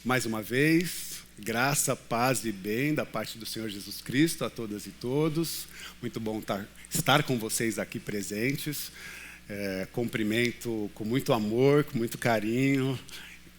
Mais uma vez, graça, paz e bem da parte do Senhor Jesus Cristo a todas e todos. Muito bom estar com vocês aqui presentes. Cumprimento com muito amor, com muito carinho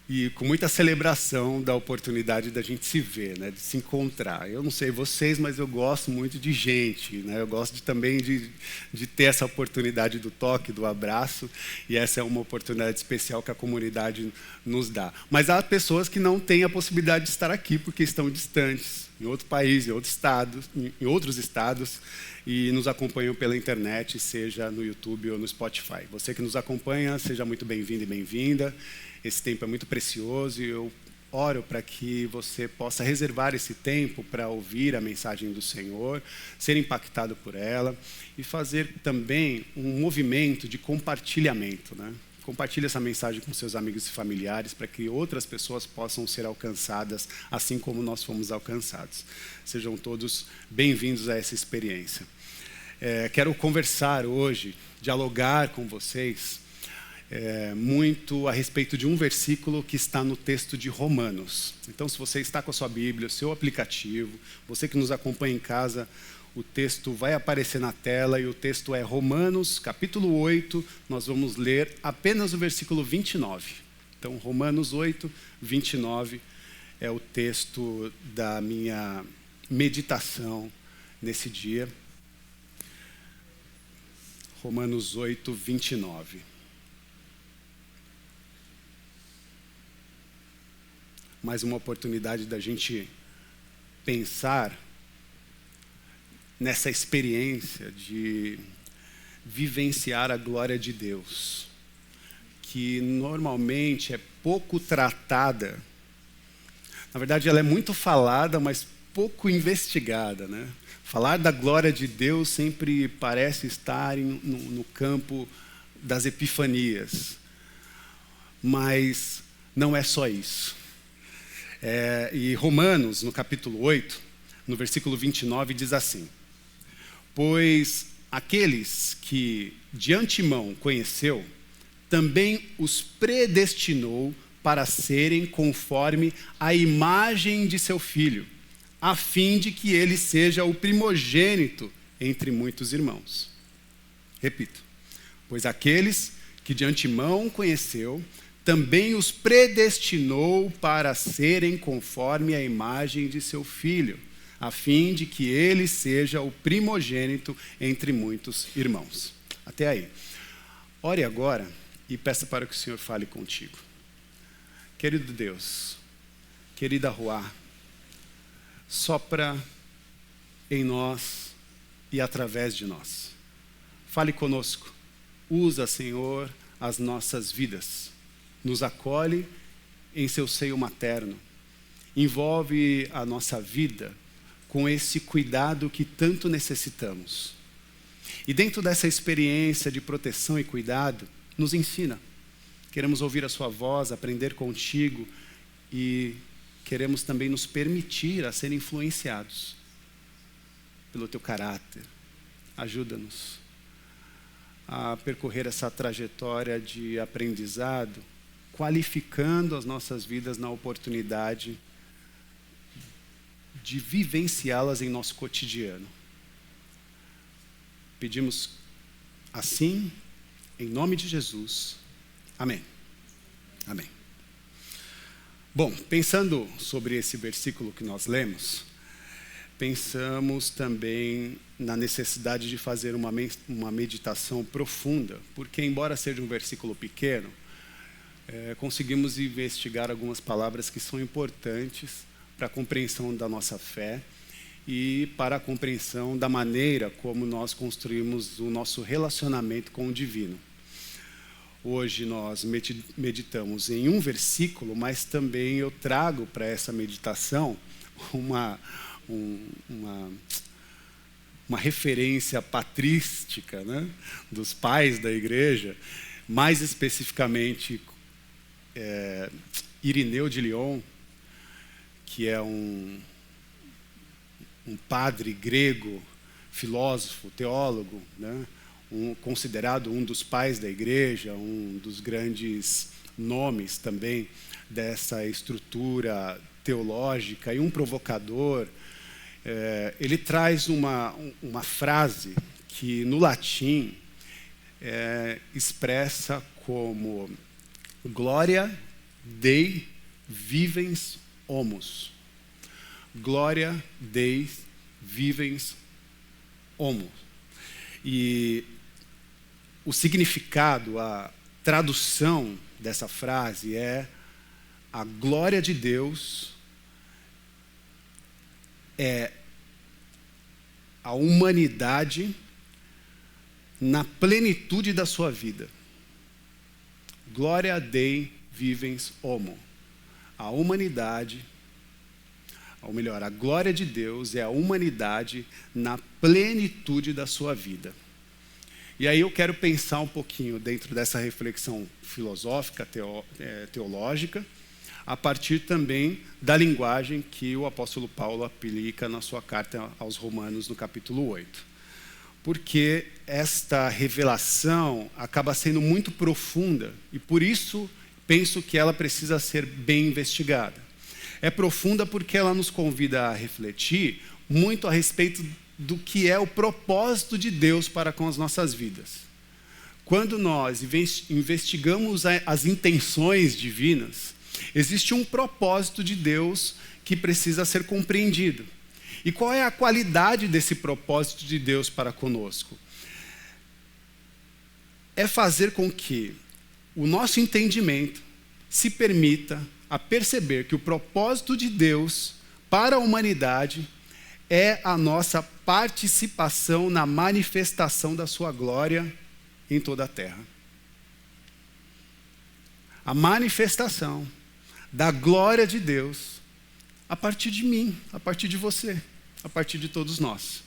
e com muita celebração da oportunidade da gente se ver, né, de se encontrar. Eu não sei vocês, mas eu gosto muito de gente, né? Eu gosto também de ter essa oportunidade do toque, do abraço, e essa é uma oportunidade especial que a comunidade nos dá. Mas há pessoas que não têm a possibilidade de estar aqui porque estão distantes, em outro país, em outros estados, e nos acompanham pela internet, seja no YouTube ou no Spotify. Você que nos acompanha, seja muito bem-vindo e bem-vinda. Esse tempo é muito precioso e eu oro para que você possa reservar esse tempo para ouvir a mensagem do Senhor, ser impactado por ela e fazer também um movimento de compartilhamento, né? Compartilhe essa mensagem com seus amigos e familiares para que outras pessoas possam ser alcançadas assim como nós fomos alcançados. Sejam todos bem-vindos a essa experiência. Quero conversar hoje, dialogar com vocês muito a respeito de um versículo que está no texto de Romanos. Então, se você está com a sua Bíblia, o seu aplicativo, você que nos acompanha em casa, o texto vai aparecer na tela e o texto é Romanos, capítulo 8, nós vamos ler apenas o versículo 29. Então, Romanos 8, 29 é o texto da minha meditação nesse dia. Romanos 8, 29. Mais uma oportunidade da gente pensar nessa experiência de vivenciar a glória de Deus, que normalmente é pouco tratada. Na verdade, ela é muito falada, mas pouco investigada, né? Falar da glória de Deus sempre parece estar no campo das epifanias, mas não é só isso. E Romanos, no capítulo 8, no versículo 29, diz assim: pois aqueles que de antemão conheceu, também os predestinou para serem conforme a imagem de seu Filho, a fim de que ele seja o primogênito entre muitos irmãos. Repito, pois aqueles que de antemão conheceu, também os predestinou para serem conforme a imagem de seu Filho, a fim de que ele seja o primogênito entre muitos irmãos. Até aí. Ore agora e peça para que o Senhor fale contigo. Querido Deus, querida Ruá, sopra em nós e através de nós. Fale conosco. Usa, Senhor, as nossas vidas. Nos acolhe em seu seio materno. Envolve a nossa vida com esse cuidado que tanto necessitamos. E dentro dessa experiência de proteção e cuidado, nos ensina. Queremos ouvir a sua voz, aprender contigo e queremos também nos permitir a ser influenciados pelo teu caráter. Ajuda-nos a percorrer essa trajetória de aprendizado, qualificando as nossas vidas na oportunidade de vivenciá-las em nosso cotidiano. Pedimos assim, em nome de Jesus. Amém. Amém. Bom, pensando sobre esse versículo que nós lemos, pensamos também na necessidade de fazer uma meditação profunda, porque embora seja um versículo pequeno, conseguimos investigar algumas palavras que são importantes para a compreensão da nossa fé e para a compreensão da maneira como nós construímos o nosso relacionamento com o divino. Hoje nós meditamos em um versículo, mas também eu trago para essa meditação uma referência patrística, né, dos pais da igreja, mais especificamente Irineu de Lyon, que é um padre grego, filósofo, teólogo, né? Considerado um dos pais da igreja, um dos grandes nomes também dessa estrutura teológica, e um provocador, ele traz uma frase que no latim expressa como Gloria Dei vivens homus. Gloria Dei vivens homus. E o significado, a tradução dessa frase é: a glória de Deus é a humanidade na plenitude da sua vida. Gloria Dei vivens homo. A humanidade, ou melhor, a glória de Deus é a humanidade na plenitude da sua vida. E aí eu quero pensar um pouquinho dentro dessa reflexão filosófica, teológica, a partir também da linguagem que o apóstolo Paulo aplica na sua carta aos Romanos, no capítulo 8. Porque esta revelação acaba sendo muito profunda e por isso penso que ela precisa ser bem investigada. É profunda porque ela nos convida a refletir muito a respeito do que é o propósito de Deus para com as nossas vidas. Quando nós investigamos as intenções divinas, existe um propósito de Deus que precisa ser compreendido. E qual é a qualidade desse propósito de Deus para conosco? É fazer com que o nosso entendimento se permita a perceber que o propósito de Deus para a humanidade é a nossa participação na manifestação da sua glória em toda a terra. A manifestação da glória de Deus a partir de mim, a partir de você, a partir de todos nós.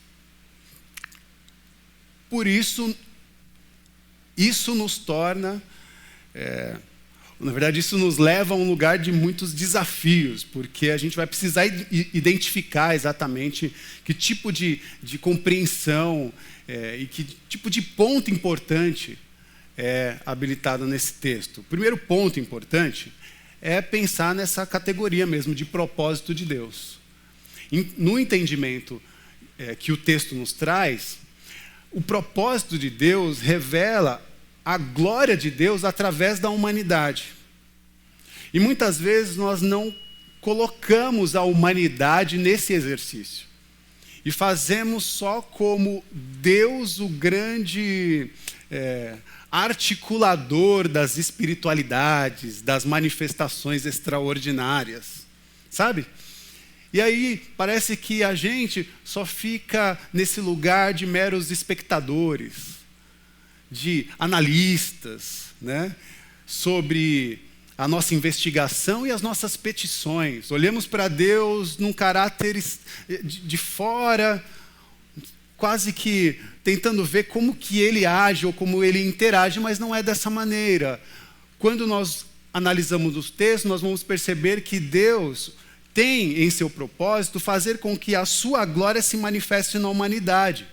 Por isso, isso nos torna, na verdade, isso nos leva a um lugar de muitos desafios, porque a gente vai precisar identificar exatamente que tipo de compreensão e que tipo de ponto importante é habilitado nesse texto. O primeiro ponto importante é pensar nessa categoria mesmo de propósito de Deus. No entendimento que o texto nos traz, o propósito de Deus revela a glória de Deus através da humanidade. E muitas vezes nós não colocamos a humanidade nesse exercício. E fazemos só como Deus, o grande articulador das espiritualidades, das manifestações extraordinárias. Sabe? E aí parece que a gente só fica nesse lugar de meros espectadores, de analistas, né, sobre a nossa investigação e as nossas petições. Olhamos para Deus num caráter de fora, quase que tentando ver como que Ele age ou como Ele interage, mas não é dessa maneira. Quando nós analisamos os textos, nós vamos perceber que Deus tem em seu propósito fazer com que a sua glória se manifeste na humanidade.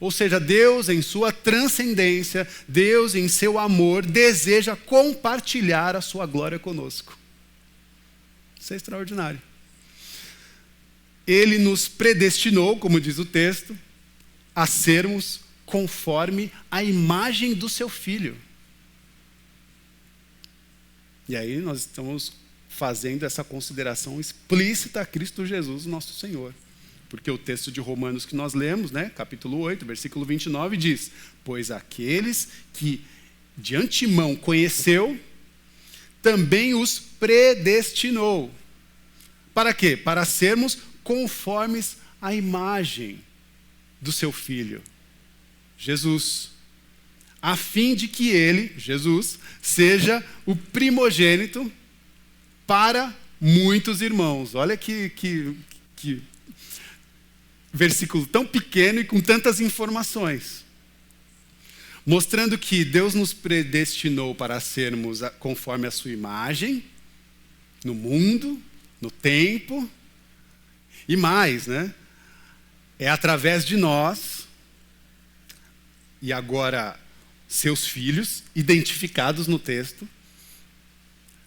Ou seja, Deus em sua transcendência, Deus em seu amor, deseja compartilhar a sua glória conosco. Isso é extraordinário. Ele nos predestinou, como diz o texto, a sermos conforme a imagem do seu Filho. E aí nós estamos fazendo essa consideração explícita a Cristo Jesus, nosso Senhor. Porque o texto de Romanos que nós lemos, né, capítulo 8, versículo 29, diz: pois aqueles que de antemão conheceu, também os predestinou. Para quê? Para sermos conformes à imagem do seu Filho, Jesus, a fim de que ele, Jesus, seja o primogênito para muitos irmãos. Olha que versículo tão pequeno e com tantas informações. Mostrando que Deus nos predestinou para sermos conforme a sua imagem, no mundo, no tempo, e mais, né? É através de nós, e agora seus filhos, identificados no texto,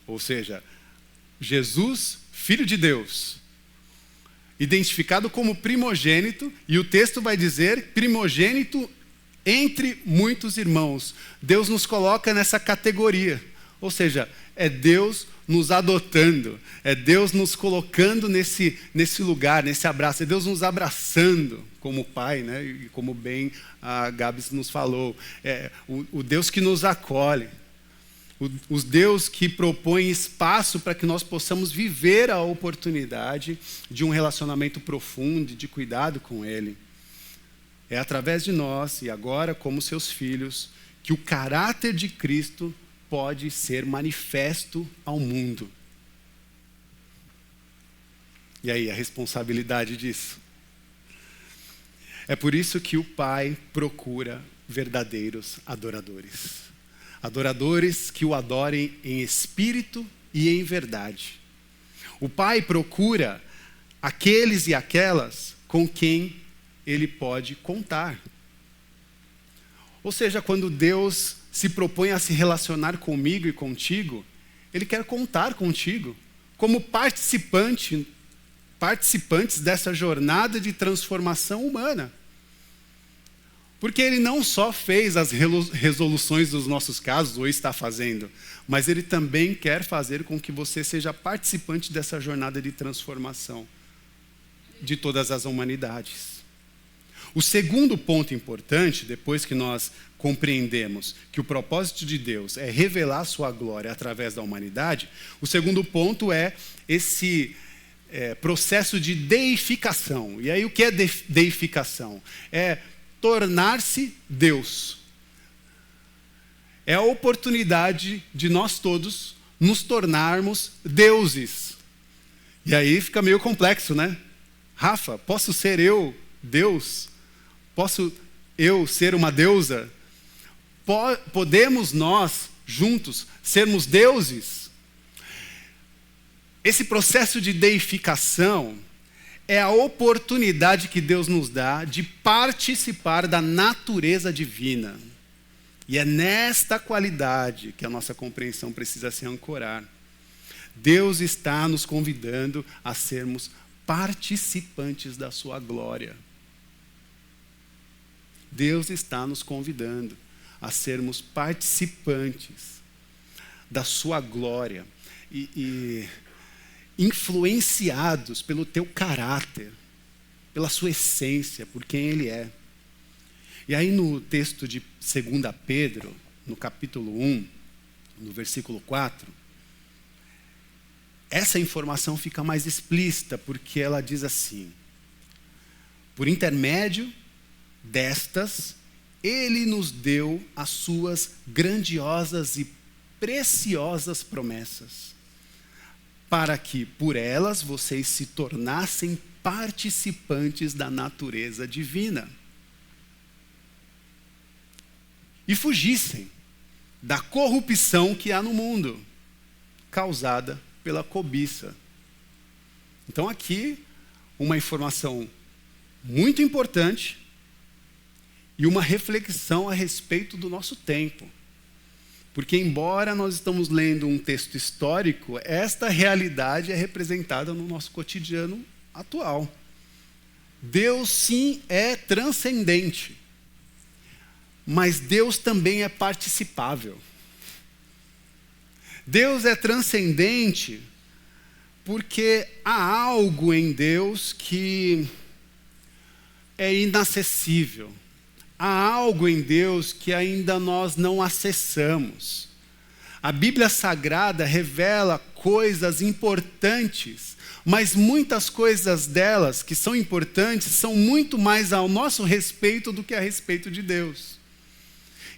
Ou seja, Jesus, Filho de Deus, identificado como primogênito, e o texto vai dizer primogênito entre muitos irmãos. Deus nos coloca nessa categoria, ou seja, é Deus nos adotando, é Deus nos colocando nesse lugar, nesse abraço, é Deus nos abraçando como Pai, né? E como bem a Gabs nos falou, é o Deus que nos acolhe, o Deus que propõe espaço para que nós possamos viver a oportunidade de um relacionamento profundo, de cuidado com Ele. É através de nós, e agora como seus filhos, que o caráter de Cristo pode ser manifesto ao mundo. E aí, a responsabilidade disso? É por isso que o Pai procura verdadeiros adoradores. Adoradores que o adorem em espírito e em verdade. O Pai procura aqueles e aquelas com quem Ele pode contar. Ou seja, quando Deus se propõe a se relacionar comigo e contigo, Ele quer contar contigo como participantes dessa jornada de transformação humana. Porque Ele não só fez as resoluções dos nossos casos, ou está fazendo, mas Ele também quer fazer com que você seja participante dessa jornada de transformação de todas as humanidades. O segundo ponto importante, depois que nós compreendemos que o propósito de Deus é revelar sua glória através da humanidade, o segundo ponto é esse processo de deificação. E aí o que é deificação? É tornar-se Deus. É a oportunidade de nós todos nos tornarmos deuses. E aí fica meio complexo, né? Rafa, posso ser eu Deus? Posso eu ser uma deusa? Podemos nós, juntos, sermos deuses? Esse processo de deificação é a oportunidade que Deus nos dá de participar da natureza divina. E é nesta qualidade que a nossa compreensão precisa se ancorar. Deus está nos convidando a sermos participantes da sua glória. Deus está nos convidando a sermos participantes da sua glória e influenciados pelo teu caráter, pela sua essência, por quem Ele é. E aí no texto de 2 Pedro, no capítulo 1, no versículo 4, essa informação fica mais explícita, porque ela diz assim: por intermédio destas, Ele nos deu as suas grandiosas e preciosas promessas, para que por elas vocês se tornassem participantes da natureza divina e fugissem da corrupção que há no mundo, causada pela cobiça. Então aqui, uma informação muito importante e uma reflexão a respeito do nosso tempo. Porque embora nós estamos lendo um texto histórico, esta realidade é representada no nosso cotidiano atual. Deus sim é transcendente, mas Deus também é participável. Deus é transcendente porque há algo em Deus que é inacessível. Há algo em Deus que ainda nós não acessamos. A Bíblia Sagrada revela coisas importantes, mas muitas coisas delas que são importantes são muito mais ao nosso respeito do que a respeito de Deus.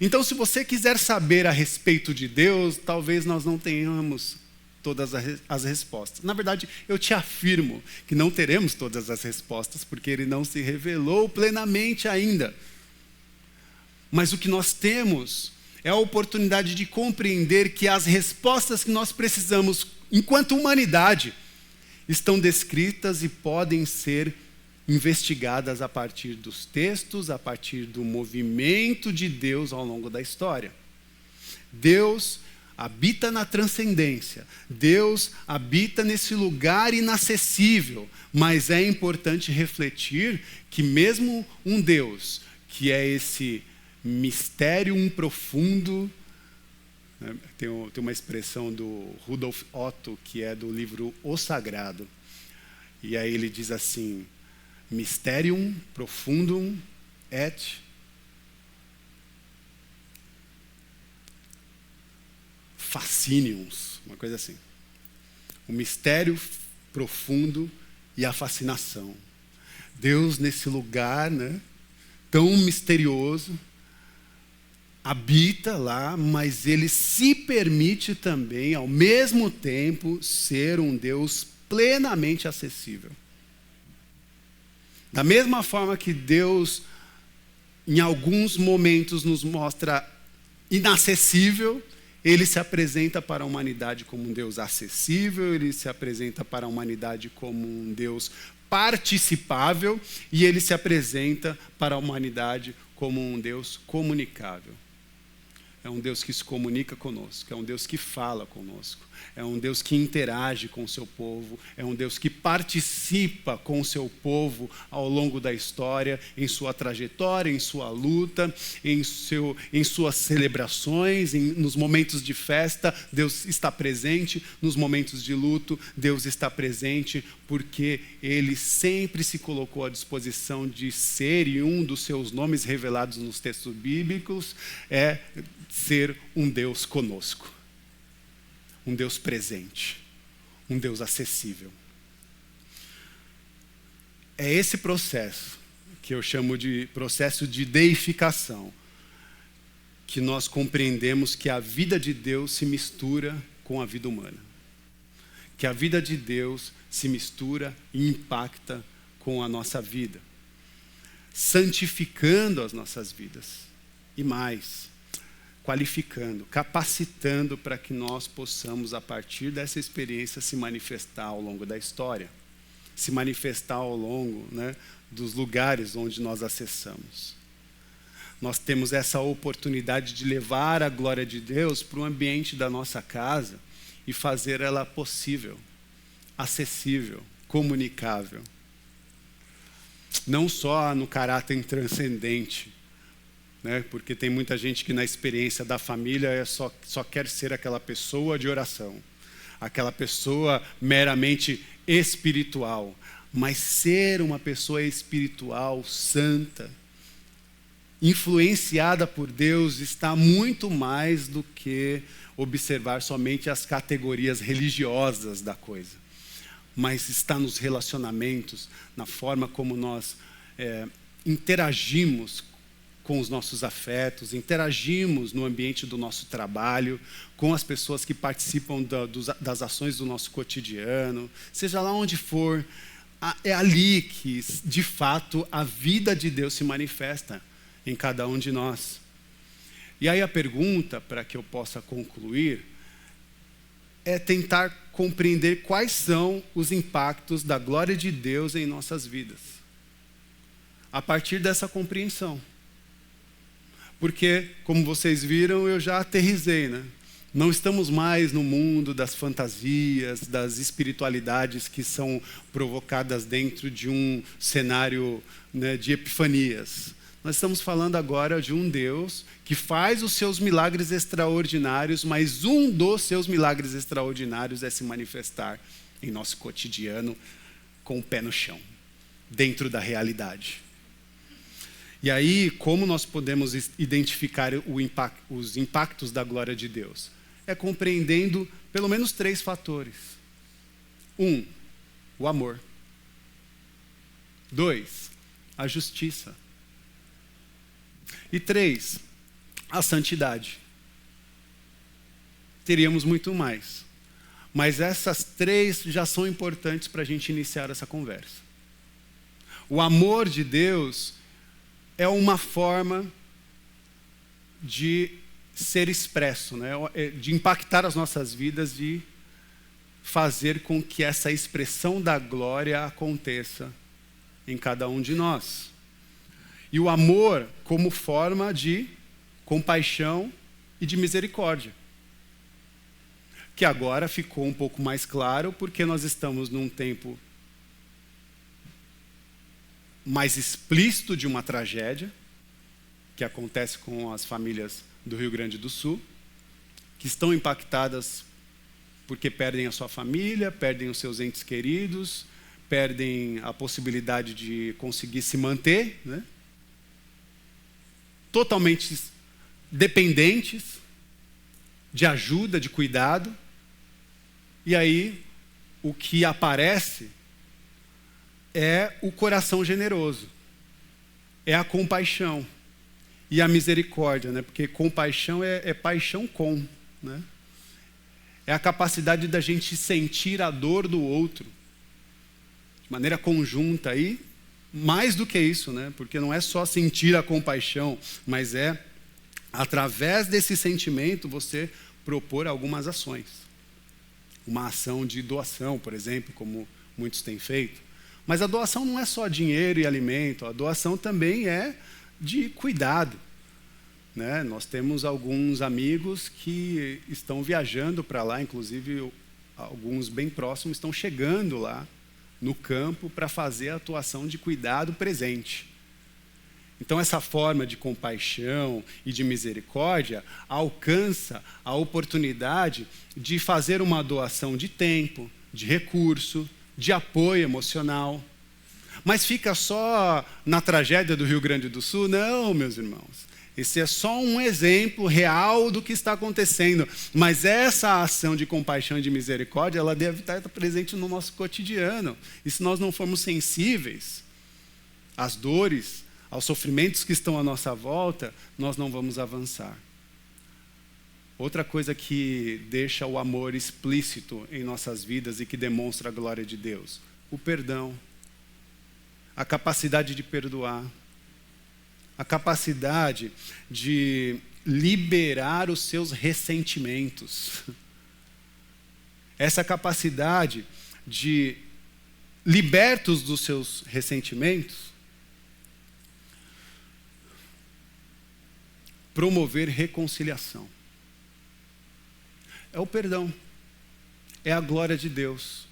Então, se você quiser saber a respeito de Deus, talvez nós não tenhamos todas as respostas. Na verdade, eu te afirmo que não teremos todas as respostas, porque Ele não se revelou plenamente ainda. Mas o que nós temos é a oportunidade de compreender que as respostas que nós precisamos, enquanto humanidade, estão descritas e podem ser investigadas a partir dos textos, a partir do movimento de Deus ao longo da história. Deus, habita na transcendência. Deus habita nesse lugar inacessível. Mas é importante refletir que mesmo um Deus, que é esse mistério profundo, né? Tem uma expressão do Rudolf Otto, que é do livro O Sagrado. E aí ele diz assim: Mysterium profundum et fascinius, uma coisa assim. O mistério profundo e a fascinação. Deus nesse lugar, né, tão misterioso, habita lá, mas ele se permite também, ao mesmo tempo, ser um Deus plenamente acessível. Da mesma forma que Deus, em alguns momentos, nos mostra inacessível, ele se apresenta para a humanidade como um Deus acessível, ele se apresenta para a humanidade como um Deus participável, e ele se apresenta para a humanidade como um Deus comunicável. É um Deus que se comunica conosco, é um Deus que fala conosco, é um Deus que interage com o seu povo, é um Deus que participa com o seu povo ao longo da história, em sua trajetória, em sua luta, em suas celebrações, nos momentos de festa, Deus está presente, nos momentos de luto, Deus está presente, porque Ele sempre se colocou à disposição de ser, e um dos seus nomes revelados nos textos bíblicos é ser um Deus conosco, um Deus presente, um Deus acessível. É esse processo que eu chamo de processo de deificação, que nós compreendemos que a vida de Deus se mistura com a vida humana, que a vida de Deus se mistura e impacta com a nossa vida, santificando as nossas vidas, e mais, qualificando, capacitando para que nós possamos, a partir dessa experiência, se manifestar ao longo da história, se manifestar ao longo, né, dos lugares onde nós acessamos. Nós temos essa oportunidade de levar a glória de Deus para o ambiente da nossa casa e fazer ela possível, acessível, comunicável. Não só no caráter transcendente, né? Porque tem muita gente que na experiência da família só quer ser aquela pessoa de oração, aquela pessoa meramente espiritual, mas ser uma pessoa espiritual, santa, influenciada por Deus, está muito mais do que observar somente as categorias religiosas da coisa, mas está nos relacionamentos, na forma como nós interagimos com os nossos afetos, interagimos no ambiente do nosso trabalho, com as pessoas que participam das ações do nosso cotidiano, seja lá onde for, é ali que, de fato, a vida de Deus se manifesta em cada um de nós. E aí a pergunta, para que eu possa concluir, é tentar compreender quais são os impactos da glória de Deus em nossas vidas, a partir dessa compreensão. Porque, como vocês viram, eu já aterrisei, né? Não estamos mais no mundo das fantasias, das espiritualidades que são provocadas dentro de um cenário, né, de epifanias. Nós estamos falando agora de um Deus que faz os seus milagres extraordinários, mas um dos seus milagres extraordinários é se manifestar em nosso cotidiano com o pé no chão, dentro da realidade. E aí, como nós podemos identificar os impactos da glória de Deus? É compreendendo pelo menos 3 fatores. 1, o amor. 2, a justiça. E 3, a santidade. Teríamos muito mais. Mas essas 3 já são importantes para a gente iniciar essa conversa. O amor de Deus é uma forma de ser expresso, né? De impactar as nossas vidas, de fazer com que essa expressão da glória aconteça em cada um de nós. E o amor como forma de compaixão e de misericórdia. que agora ficou um pouco mais claro, porque nós estamos num tempo mais explícito de uma tragédia, que acontece com as famílias do Rio Grande do Sul, que estão impactadas porque perdem a sua família, perdem os seus entes queridos, perdem a possibilidade de conseguir se manter, né? Totalmente dependentes de ajuda, de cuidado. E aí, o que aparece é o coração generoso, é a compaixão e a misericórdia, né? Porque compaixão é paixão com, né? É a capacidade da gente sentir a dor do outro de maneira conjunta e mais do que isso, né? Porque não é só sentir a compaixão, mas é através desse sentimento você propor algumas ações. Uma ação de doação, por exemplo, como muitos têm feito. Mas a doação não é só dinheiro e alimento, a doação também é de cuidado, né? Nós temos alguns amigos que estão viajando para lá, inclusive alguns bem próximos estão chegando lá no campo para fazer a atuação de cuidado presente. Então essa forma de compaixão e de misericórdia alcança a oportunidade de fazer uma doação de tempo, de recurso, de apoio emocional. Mas fica só na tragédia do Rio Grande do Sul? Não, meus irmãos. Esse é só um exemplo real do que está acontecendo. Mas essa ação de compaixão e de misericórdia, ela deve estar presente no nosso cotidiano. E se nós não formos sensíveis às dores, aos sofrimentos que estão à nossa volta, nós não vamos avançar. Outra coisa que deixa o amor explícito em nossas vidas e que demonstra a glória de Deus: o perdão, a capacidade de perdoar, a capacidade de liberar os seus ressentimentos. Essa capacidade de, libertos dos seus ressentimentos, promover reconciliação. É o perdão, é a glória de Deus,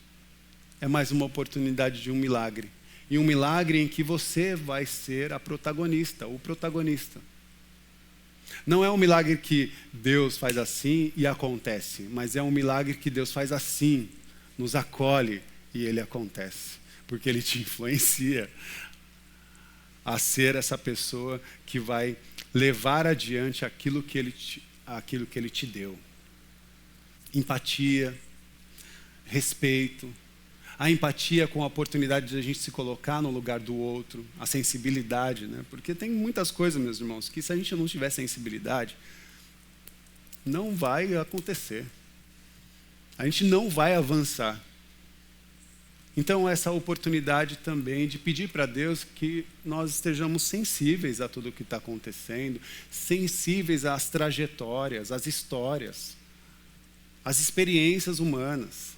é mais uma oportunidade de um milagre. E um milagre em que você vai ser a protagonista, o protagonista. Não é um milagre que Deus faz assim e acontece, mas é um milagre que Deus faz assim, nos acolhe e ele acontece. Porque ele te influencia a ser essa pessoa que vai levar adiante aquilo que ele te deu. Empatia, respeito, a empatia com a oportunidade de a gente se colocar no lugar do outro, a sensibilidade, né? Porque tem muitas coisas, meus irmãos, que se a gente não tiver sensibilidade, não vai acontecer. A gente não vai avançar. Então, essa oportunidade também de pedir para Deus que nós estejamos sensíveis a tudo o que está acontecendo, sensíveis às trajetórias, às histórias, às experiências humanas.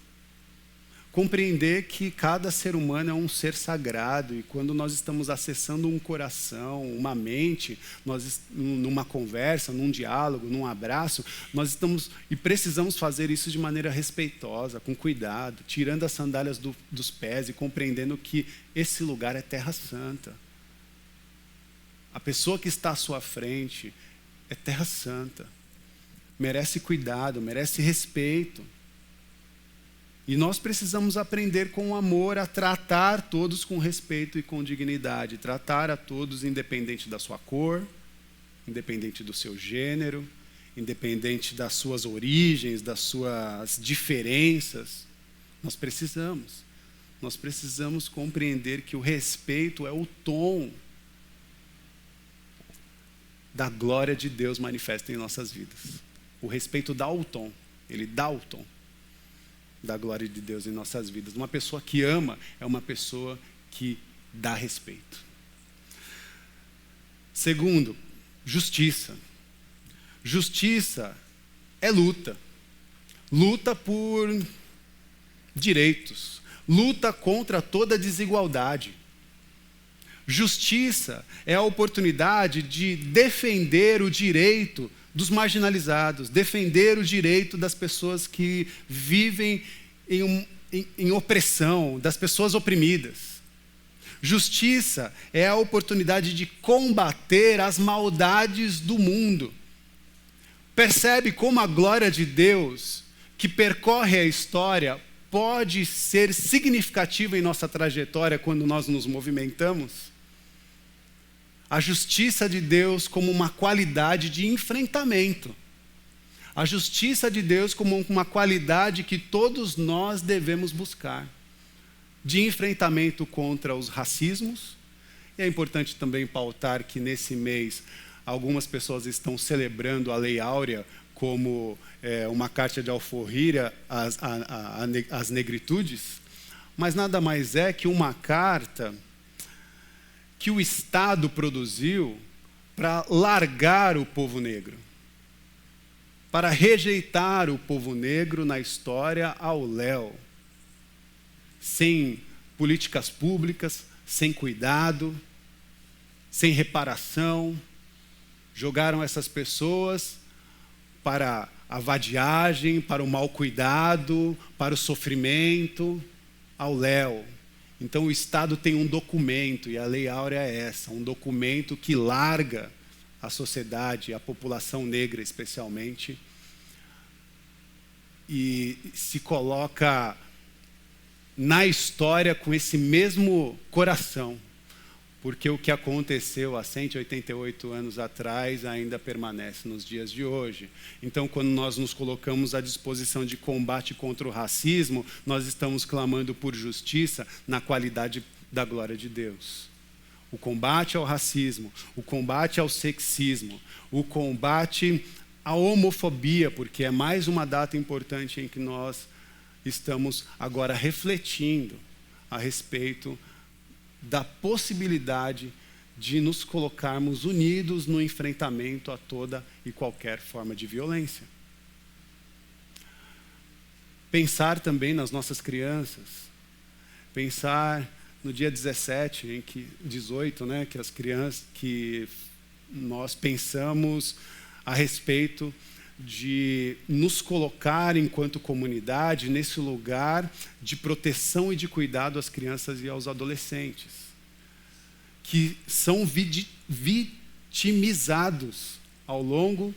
Compreender que cada ser humano é um ser sagrado e quando nós estamos acessando um coração, uma mente, nós numa conversa, num diálogo, num abraço, nós estamos e precisamos fazer isso de maneira respeitosa, com cuidado, tirando as sandálias dos pés e compreendendo que esse lugar é terra santa. A pessoa que está à sua frente é terra santa, merece cuidado, merece respeito. E nós precisamos aprender com amor a tratar todos com respeito e com dignidade. Tratar a todos independente da sua cor, independente do seu gênero, independente das suas origens, das suas diferenças. Nós precisamos compreender que o respeito é o tom da glória de Deus manifesta em nossas vidas. O respeito dá o tom, ele dá o tom da glória de Deus em nossas vidas. Uma pessoa que ama é uma pessoa que dá respeito. Segundo, justiça. Justiça é luta. Luta por direitos. Luta contra toda desigualdade. Justiça é a oportunidade de defender o direito dos marginalizados, defender o direito das pessoas que vivem em opressão, das pessoas oprimidas. Justiça é a oportunidade de combater as maldades do mundo. Percebe como a glória de Deus, que percorre a história, pode ser significativa em nossa trajetória quando nós nos movimentamos? A justiça de Deus como uma qualidade de enfrentamento. A justiça de Deus como uma qualidade que todos nós devemos buscar. De enfrentamento contra os racismos. E é importante também pautar que nesse mês algumas pessoas estão celebrando a Lei Áurea como uma carta de alforria às negritudes. Mas nada mais é que uma carta que o Estado produziu para largar o povo negro, para rejeitar o povo negro na história ao léu, sem políticas públicas, sem cuidado, sem reparação. Jogaram essas pessoas para a vadiagem, para o mau cuidado, para o sofrimento, ao léu. Então o Estado tem um documento, e a Lei Áurea é essa, um documento que larga a sociedade, a população negra especialmente, e se coloca na história com esse mesmo coração, porque o que aconteceu há 188 anos atrás ainda permanece nos dias de hoje. Então, quando nós nos colocamos à disposição de combate contra o racismo, nós estamos clamando por justiça na qualidade da glória de Deus. O combate ao racismo, o combate ao sexismo, o combate à homofobia, porque é mais uma data importante em que nós estamos agora refletindo a respeito da possibilidade de nos colocarmos unidos no enfrentamento a toda e qualquer forma de violência. Pensar também nas nossas crianças, pensar no dia 18, que as crianças, que nós pensamos a respeito de nos colocar enquanto comunidade nesse lugar de proteção e de cuidado às crianças e aos adolescentes, que são vitimizados ao longo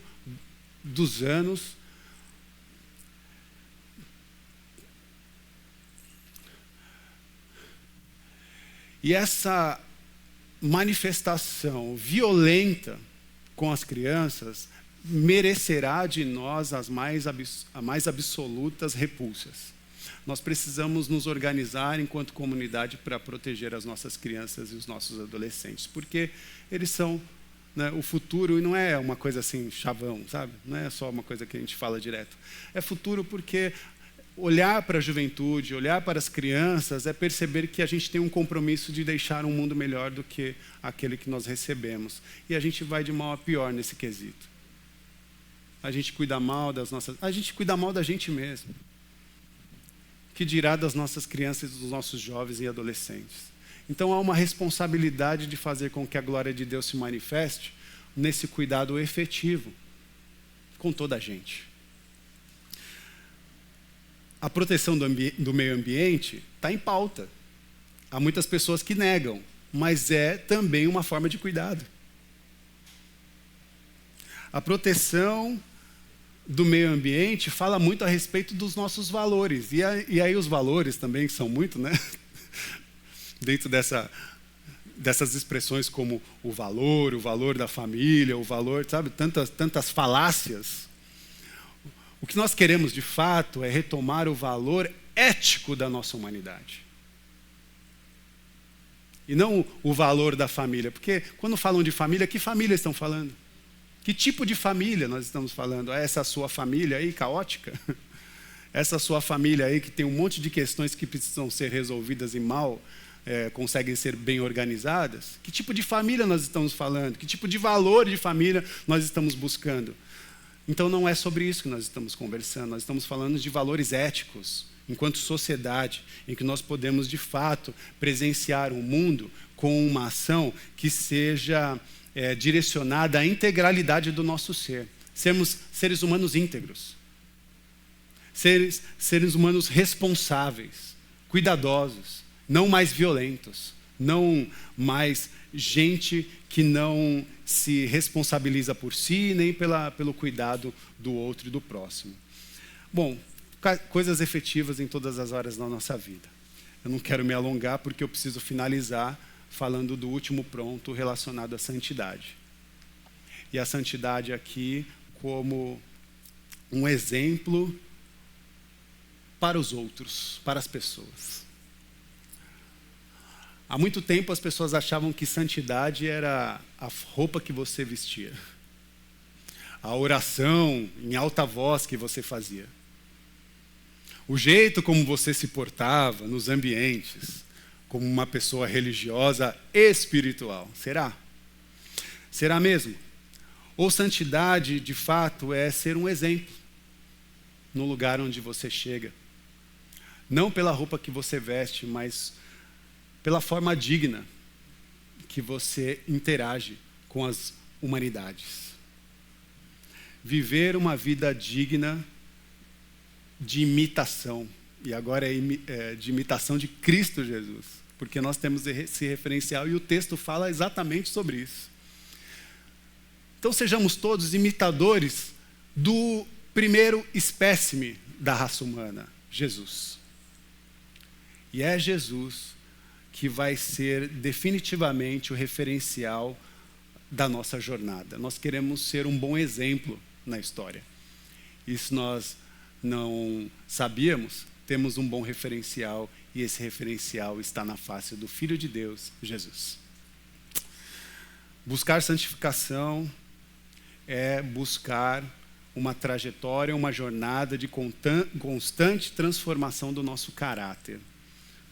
dos anos. E essa manifestação violenta com as crianças merecerá de nós as mais absolutas repulsas. Nós precisamos nos organizar enquanto comunidade para proteger as nossas crianças e os nossos adolescentes, porque eles são, né, o futuro, e não é uma coisa assim, chavão, sabe? Não é só uma coisa que a gente fala direto. É futuro porque olhar para a juventude, olhar para as crianças, é perceber que a gente tem um compromisso de deixar um mundo melhor do que aquele que nós recebemos. E a gente vai de mal a pior nesse quesito. A gente cuida mal da gente mesmo. Que dirá das nossas crianças e dos nossos jovens e adolescentes. Então há uma responsabilidade de fazer com que a glória de Deus se manifeste nesse cuidado efetivo com toda a gente. A proteção do meio ambiente está em pauta. Há muitas pessoas que negam, mas é também uma forma de cuidado. A proteção do meio ambiente fala muito a respeito dos nossos valores. E aí os valores também são muito, né? Dentro dessas expressões como o valor da família, o valor, sabe? Tantas falácias. O que nós queremos, de fato, é retomar o valor ético da nossa humanidade. E não o valor da família. Porque quando falam de família, que família estão falando? Que tipo de família nós estamos falando? Essa sua família aí caótica? Essa sua família aí que tem um monte de questões que precisam ser resolvidas e mal conseguem ser bem organizadas? Que tipo de família nós estamos falando? Que tipo de valor de família nós estamos buscando? Então não é sobre isso que nós estamos conversando. Nós estamos falando de valores éticos, enquanto sociedade, em que nós podemos de fato presenciar um mundo com uma ação que seja direcionada à integralidade do nosso ser. sermos seres humanos íntegros, seres humanos responsáveis, cuidadosos, não mais violentos, não mais gente que não se responsabiliza por si, nem pelo cuidado do outro e do próximo. Bom, coisas efetivas em todas as áreas da nossa vida. Eu não quero me alongar porque eu preciso finalizar falando do último ponto relacionado à santidade. E a santidade aqui como um exemplo para os outros, para as pessoas. Há muito tempo as pessoas achavam que santidade era a roupa que você vestia, a oração em alta voz que você fazia, o jeito como você se portava nos ambientes, como uma pessoa religiosa espiritual. Será? Será mesmo? Ou santidade, de fato, é ser um exemplo no lugar onde você chega? Não pela roupa que você veste, mas pela forma digna que você interage com as humanidades. Viver uma vida digna de imitação, e agora de imitação de Cristo Jesus, porque nós temos esse referencial e o texto fala exatamente sobre isso. Então sejamos todos imitadores do primeiro espécime da raça humana, Jesus. E é Jesus que vai ser definitivamente o referencial da nossa jornada. Nós queremos ser um bom exemplo na história. Isso nós não sabíamos, temos um bom referencial e esse referencial está na face do Filho de Deus, Jesus. Buscar santificação é buscar uma trajetória, uma jornada de constante transformação do nosso caráter.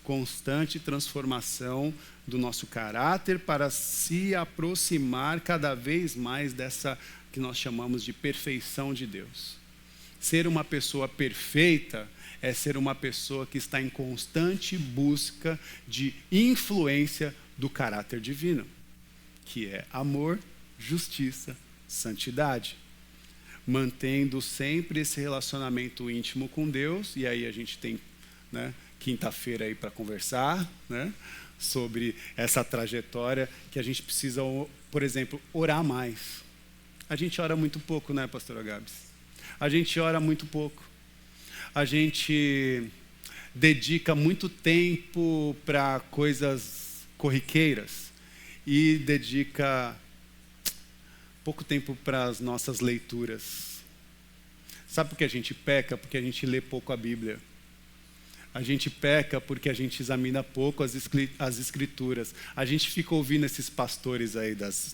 Constante transformação do nosso caráter para se aproximar cada vez mais dessa que nós chamamos de perfeição de Deus. Ser uma pessoa perfeita é ser uma pessoa que está em constante busca de influência do caráter divino, que é amor, justiça, santidade. Mantendo sempre esse relacionamento íntimo com Deus, e aí a gente tem, quinta-feira aí para conversar, sobre essa trajetória que a gente precisa, por exemplo, orar mais. A gente ora muito pouco, pastora Gabs? A gente ora muito pouco. A gente dedica muito tempo para coisas corriqueiras e dedica pouco tempo para as nossas leituras. Sabe por que a gente peca? Porque a gente lê pouco a Bíblia. A gente peca porque a gente examina pouco as escrituras. A gente fica ouvindo esses pastores aí das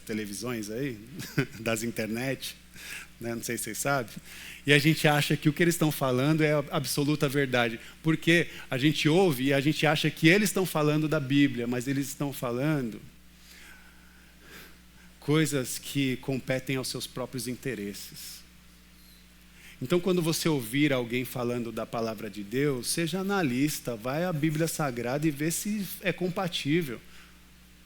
televisões aí, das internet, não sei se vocês sabem, e a gente acha que o que eles estão falando é a absoluta verdade, porque a gente ouve e a gente acha que eles estão falando da Bíblia, mas eles estão falando coisas que competem aos seus próprios interesses. Então, quando você ouvir alguém falando da palavra de Deus, seja analista, vai à Bíblia Sagrada e vê se é compatível,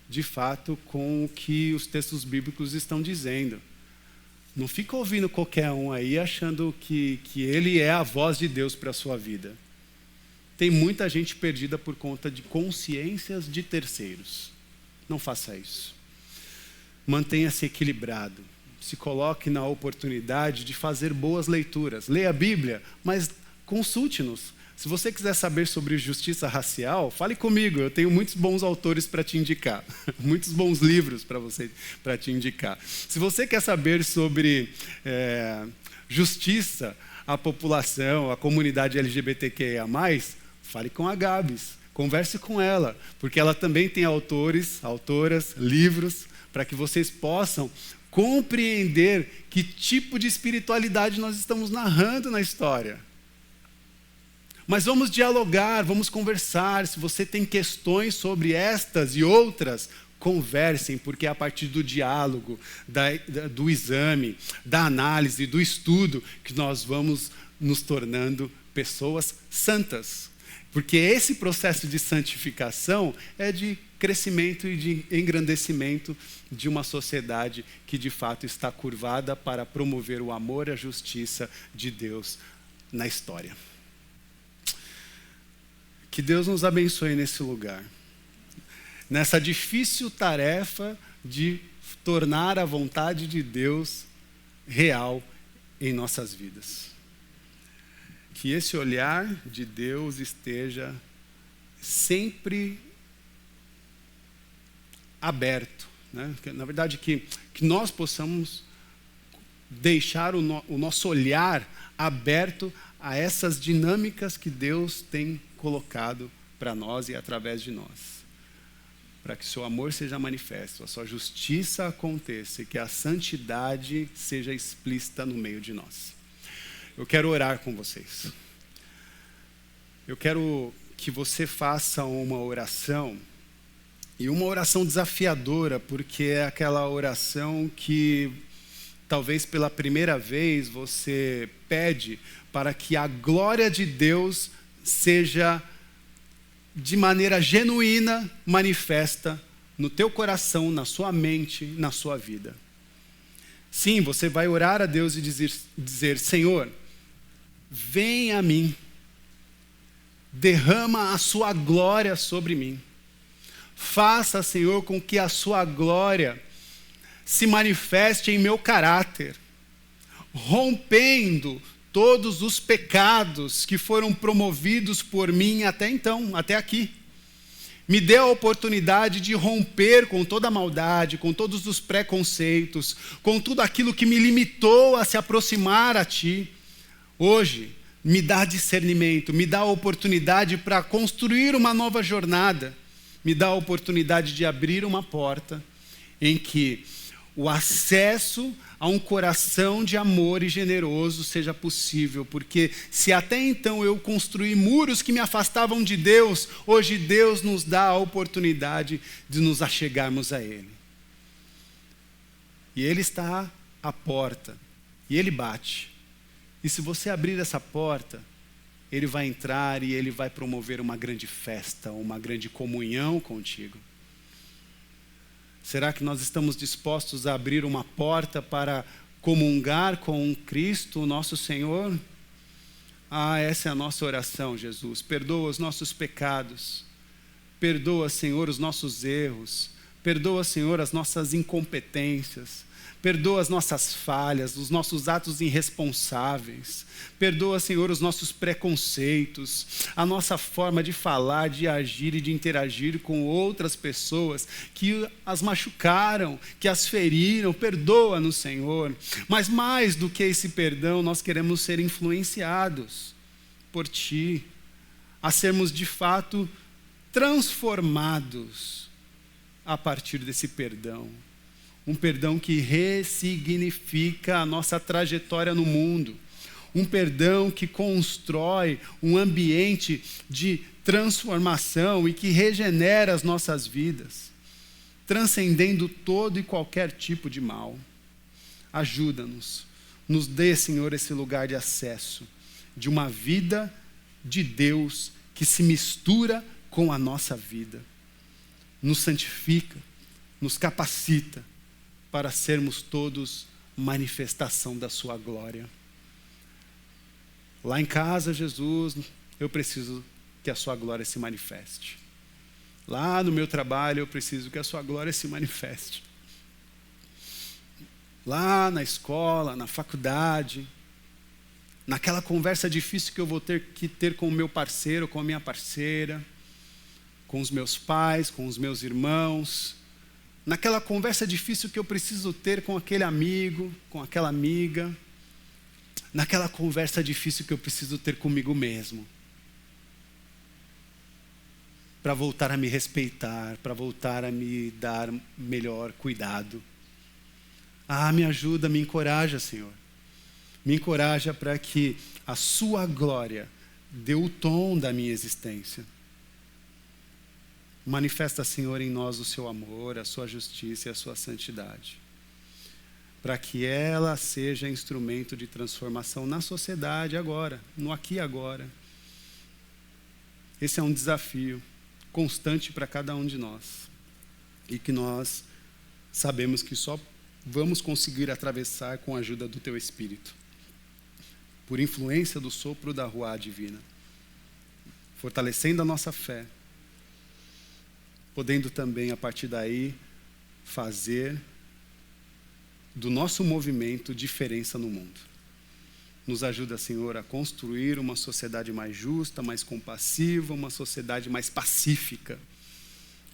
de fato, com o que os textos bíblicos estão dizendo. Não fica ouvindo qualquer um aí, achando que ele é a voz de Deus para a sua vida. Tem muita gente perdida por conta de consciências de terceiros. Não faça isso. Mantenha-se equilibrado. Se coloque na oportunidade de fazer boas leituras. Leia a Bíblia, mas consulte-nos. Se você quiser saber sobre justiça racial, fale comigo. Eu tenho muitos bons autores para te indicar. Muitos bons livros para te indicar. Se você quer saber sobre justiça à população, à comunidade LGBTQIA+, fale com a Gabs. Converse com ela, porque ela também tem autores, autoras, livros, para que vocês possam compreender que tipo de espiritualidade nós estamos narrando na história. Mas vamos dialogar, vamos conversar. Se você tem questões sobre estas e outras, conversem, porque é a partir do diálogo, do exame, da análise, do estudo, que nós vamos nos tornando pessoas santas. Porque esse processo de santificação é de crescimento e de engrandecimento de uma sociedade que de fato está curvada para promover o amor e a justiça de Deus na história. Que Deus nos abençoe nesse lugar, nessa difícil tarefa de tornar a vontade de Deus real em nossas vidas. Que esse olhar de Deus esteja sempre aberto, né? Na verdade, que nós possamos deixar o nosso olhar aberto a essas dinâmicas que Deus tem colocado para nós e através de nós. Para que seu amor seja manifesto, a sua justiça aconteça e que a santidade seja explícita no meio de nós. Eu quero orar com vocês. Eu quero que você faça uma oração, e uma oração desafiadora, porque é aquela oração que talvez pela primeira vez você pede para que a glória de Deus seja de maneira genuína manifesta no teu coração, na sua mente, na sua vida. Sim, você vai orar a Deus e dizer: Senhor, vem a mim, derrama a sua glória sobre mim. Faça, Senhor, com que a sua glória se manifeste em meu caráter, rompendo todos os pecados que foram promovidos por mim até então, até aqui. Me dê a oportunidade de romper com toda a maldade, com todos os preconceitos, com tudo aquilo que me limitou a se aproximar a Ti. Hoje, me dá discernimento, me dá a oportunidade para construir uma nova jornada, me dá a oportunidade de abrir uma porta em que o acesso a um coração de amor e generoso seja possível, porque se até então eu construí muros que me afastavam de Deus, hoje Deus nos dá a oportunidade de nos achegarmos a Ele. E Ele está à porta, e Ele bate. E se você abrir essa porta, Ele vai entrar e Ele vai promover uma grande festa, uma grande comunhão contigo. Será que nós estamos dispostos a abrir uma porta para comungar com Cristo, nosso Senhor? Essa é a nossa oração, Jesus. Perdoa os nossos pecados. Perdoa, Senhor, os nossos erros. Perdoa, Senhor, as nossas incompetências. Perdoa as nossas falhas, os nossos atos irresponsáveis. Perdoa, Senhor, os nossos preconceitos, a nossa forma de falar, de agir e de interagir com outras pessoas que as machucaram, que as feriram. Perdoa-nos, Senhor. Mas mais do que esse perdão, nós queremos ser influenciados por Ti, a sermos de fato transformados a partir desse perdão. Um perdão que ressignifica a nossa trajetória no mundo. Um perdão que constrói um ambiente de transformação e que regenera as nossas vidas, transcendendo todo e qualquer tipo de mal. Ajuda-nos. Nos dê, Senhor, esse lugar de acesso, de uma vida de Deus que se mistura com a nossa vida. Nos santifica, nos capacita, para sermos todos manifestação da sua glória. Lá em casa, Jesus, eu preciso que a sua glória se manifeste. Lá no meu trabalho, eu preciso que a sua glória se manifeste. Lá na escola, na faculdade, naquela conversa difícil que eu vou ter que ter com o meu parceiro, com a minha parceira, com os meus pais, com os meus irmãos, naquela conversa difícil que eu preciso ter com aquele amigo, com aquela amiga, naquela conversa difícil que eu preciso ter comigo mesmo, para voltar a me respeitar, para voltar a me dar melhor cuidado. Me ajuda, me encoraja, Senhor. Me encoraja para que a sua glória dê o tom da minha existência. Manifesta, Senhor, em nós o seu amor, a sua justiça e a sua santidade, para que ela seja instrumento de transformação na sociedade agora, no aqui e agora. Esse é um desafio constante para cada um de nós. E que nós sabemos que só vamos conseguir atravessar com a ajuda do Teu Espírito. Por influência do sopro da Ruá divina. Fortalecendo a nossa fé. Podendo também, a partir daí, fazer do nosso movimento diferença no mundo. Nos ajuda, Senhor, a construir uma sociedade mais justa, mais compassiva, uma sociedade mais pacífica.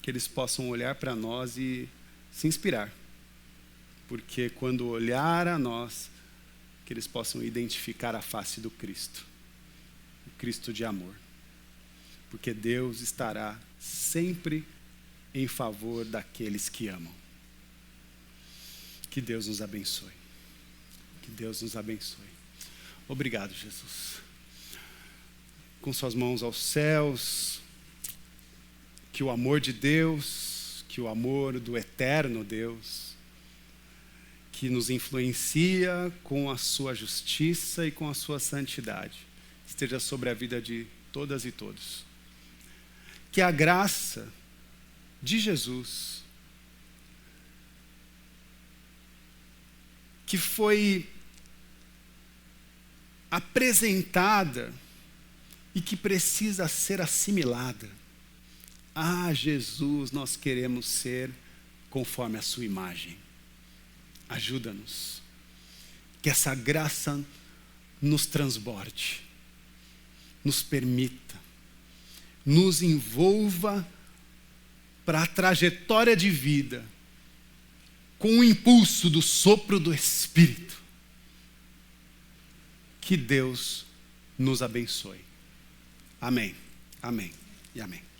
Que eles possam olhar para nós e se inspirar. Porque quando olhar a nós, que eles possam identificar a face do Cristo. O Cristo de amor. Porque Deus estará sempre em favor daqueles que amam. Que Deus nos abençoe. Que Deus nos abençoe. Obrigado, Jesus. Com suas mãos aos céus, que o amor de Deus, que o amor do eterno Deus, que nos influencia com a sua justiça e com a sua santidade, esteja sobre a vida de todas e todos. Que a graça de Jesus, que foi apresentada e que precisa ser assimilada. Ah, Jesus, nós queremos ser conforme a sua imagem. Ajuda-nos. Que essa graça nos transborde, nos permita, nos envolva para a trajetória de vida com o impulso do sopro do Espírito. Que Deus nos abençoe. Amém. Amém e amém.